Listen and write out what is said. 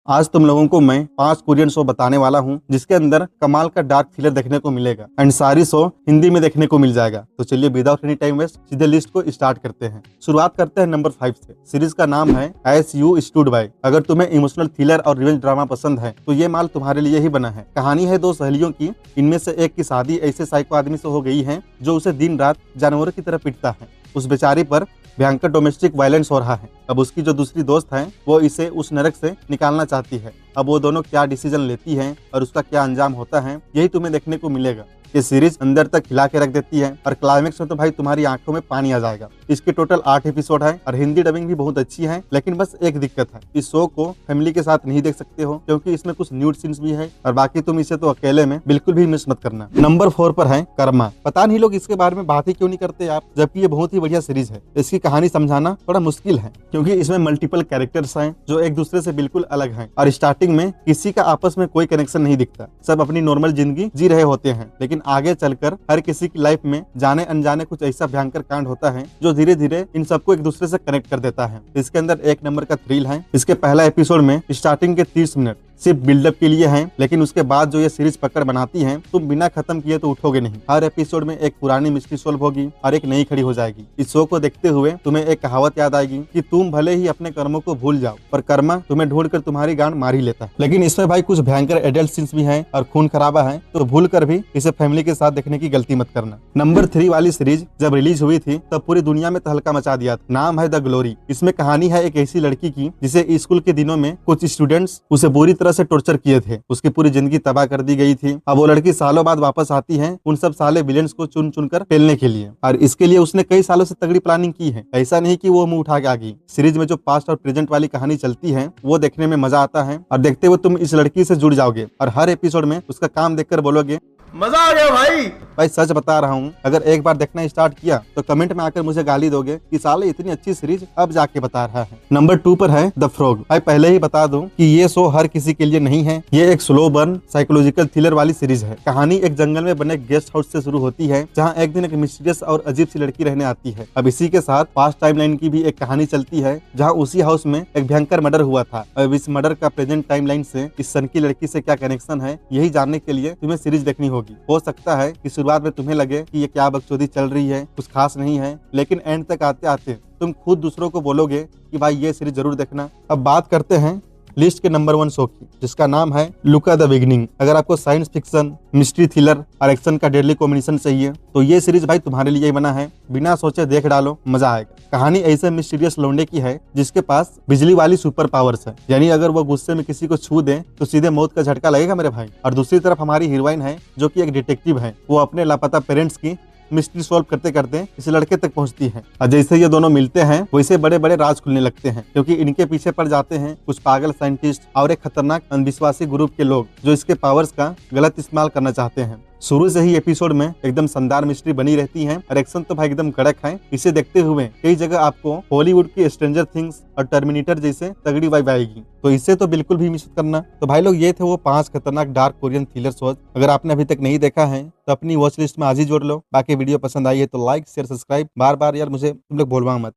आज तुम लोगों को मैं 5 कोरियन शो बताने वाला हूं जिसके अंदर कमाल का डार्क थ्रिलर देखने को मिलेगा एंड सारी शो हिंदी में देखने को मिल जाएगा। तो चलिए विदाउट एनी टाइम वेस्ट सीधे लिस्ट को स्टार्ट करते हैं। शुरुआत करते हैं नंबर 5 से। सीरीज का नाम है एस यू स्टूड बाय। अगर तुम्हें इमोशनल थ्रिलर और रिवेंज ड्रामा पसंद है तो ये माल तुम्हारे लिए ही बना है। कहानी है दो सहेलियों की। इनमें से एक की शादी ऐसे साइको आदमी से हो गई है जो उसे दिन रात जानवरों की तरह पीटता है। उस बेचारी पर भयंकर डोमेस्टिक वायलेंस हो रहा है। अब उसकी जो दूसरी दोस्त है वो इसे उस नरक से निकालना चाहती है। अब वो दोनों क्या डिसीजन लेती हैं और उसका क्या अंजाम होता है यही तुम्हें देखने को मिलेगा। ये सीरीज अंदर तक खिला के रख देती है और क्लाइमेक्स में तो भाई तुम्हारी आंखों में पानी आ जाएगा। इसके टोटल 8 एपिसोड है और हिंदी डबिंग भी बहुत अच्छी है, लेकिन बस एक दिक्कत है, इस शो को फैमिली के साथ नहीं देख सकते हो क्योंकि इसमें कुछ न्यूड सीन्स भी है और बाकी तुम इसे तो अकेले में बिल्कुल भी मिस मत करना। नंबर 4 पर है कर्मा। पता नहीं लोग इसके बारे में बात ही क्यों नहीं करते आप, जबकि ये बहुत ही बढ़िया सीरीज है। इसकी कहानी समझाना थोड़ा मुश्किल है क्योंकि इसमें मल्टीपल कैरेक्टर्स हैं जो एक दूसरे से बिल्कुल अलग हैं और स्टार्टिंग में किसी का आपस में कोई कनेक्शन नहीं दिखता। सब अपनी नॉर्मल जिंदगी जी रहे होते हैं, लेकिन आगे चलकर हर किसी की लाइफ में जाने अनजाने कुछ ऐसा भयंकर कांड होता है जो धीरे धीरे इन सबको एक दूसरे से कनेक्ट कर देता है। इसके अंदर एक नंबर का थ्रिल है। इसके पहला एपिसोड में स्टार्टिंग के 30 मिनट सिर्फ बिल्डअप के लिए हैं, लेकिन उसके बाद जो ये सीरीज पकड़ बनाती है तुम बिना खत्म किए तो उठोगे नहीं। हर एपिसोड में एक पुरानी मिस्ट्री सोल्व होगी और एक नई खड़ी हो जाएगी। इस शो को देखते हुए तुम्हें एक कहावत याद आएगी कि तुम भले ही अपने कर्मों को भूल जाओ पर कर्मा तुम्हें ढूंढ कर तुम्हारी गांड मार ही लेता है। लेकिन इसमें भाई कुछ भयंकर एडल्ट सीन्स भी हैं और खून खराबा है, तो भूल कर भी इसे फैमिली के साथ देखने की गलती मत करना। नंबर 3 वाली सीरीज जब रिलीज हुई थी तब पूरी दुनिया में तहलका मचा दिया था। नाम है द ग्लोरी। इसमें कहानी है एक ऐसी लड़की की जिसे स्कूल के दिनों में कुछ स्टूडेंट्स उसे बुरी तरह से टॉर्चर किए थे। उसकी पूरी जिंदगी तबाह कर दी गई थी। अब वो लड़की सालों बाद वापस आती है उन सब साले विलेंस को चुन चुन कर पेलने के लिए, और इसके लिए उसने कई सालों से तगड़ी प्लानिंग की है। ऐसा नहीं कि वो मुंह उठा के आ गई। सीरीज में जो पास्ट और प्रेजेंट वाली कहानी चलती है वो देखने में मजा आता है और देखते हुए तुम इस लड़की से जुड़ जाओगे और हर एपिसोड में उसका काम देखकर बोलोगे मजा आ गया भाई। भाई सच बता रहा हूँ, अगर एक बार देखना स्टार्ट किया तो कमेंट में आकर मुझे गाली दोगे कि साले इतनी अच्छी सीरीज अब जाके बता रहा है। नंबर 2 पर है द फ्रॉग। भाई पहले ही बता दूं कि ये शो हर किसी के लिए नहीं है। ये एक स्लो बर्न साइकोलॉजिकल थ्रिलर वाली सीरीज है। कहानी एक जंगल में बने गेस्ट हाउस से शुरू होती है जहाँ एक दिन एक मिस्टीरियस और अजीब सी लड़की रहने आती है। अब इसी के साथ पास्ट टाइमलाइन की भी एक कहानी चलती है जहाँ उसी हाउस में एक भयंकर मर्डर हुआ था। अब इस मर्डर का प्रेजेंट टाइमलाइन से इस सन की लड़की से क्या कनेक्शन है यही जानने के लिए तुम्हें सीरीज देखनी होगी। हो सकता है कि शुरुआत में तुम्हें लगे कि ये क्या बकचोदी चल रही है, कुछ खास नहीं है, लेकिन एंड तक आते आते तुम खुद दूसरों को बोलोगे कि भाई ये सीरीज जरूर देखना। अब बात करते हैं लिस्ट के नंबर 1 शो की जिसका नाम है लुका द बिगिनिंग। अगर आपको साइंस फिक्शन, मिस्ट्री थ्रिलर और एक्शन का डेडली कॉम्बिनेशन चाहिए तो ये सीरीज भाई तुम्हारे लिए ही बना है। बिना सोचे देख डालो, मजा आएगा। कहानी ऐसे मिस्टीरियस लौंडे की है जिसके पास बिजली वाली सुपर पावर्स है, यानी अगर वो गुस्से में किसी को छू दे तो सीधे मौत का झटका लगेगा मेरे भाई। और दूसरी तरफ हमारी हीरोइन है जो कि एक डिटेक्टिव है। वो अपने लापता पेरेंट्स की मिस्ट्री सॉल्व करते करते इस लड़के तक पहुंचती है और जैसे ये दोनों मिलते हैं वैसे बड़े बड़े राज खुलने लगते हैं क्योंकि इनके पीछे पड़ जाते हैं कुछ पागल साइंटिस्ट और एक खतरनाक अंधविश्वासी ग्रुप के लोग जो इसके पावर्स का गलत इस्तेमाल करना चाहते हैं। शुरू से ही एपिसोड में एकदम शानदार मिस्ट्री बनी रहती है और एक्शन तो भाई एकदम कड़क है। इसे देखते हुए कई जगह आपको हॉलीवुड की स्ट्रेंजर थिंग्स और टर्मिनेटर जैसे तगड़ी वाइब आएगी, तो इसे तो बिल्कुल भी मिस करना। तो भाई लोग ये थे वो 5 खतरनाक डार्क कोरियन थ्रिलर शोज। अगर आपने अभी तक नहीं देखा है तो अपनी वॉच लिस्ट में आज ही जोड़ लो। बाकी वीडियो पसंद आई है तो लाइक शेयर सब्सक्राइब बार बार यार मुझे तुम लोग बोलवा मत।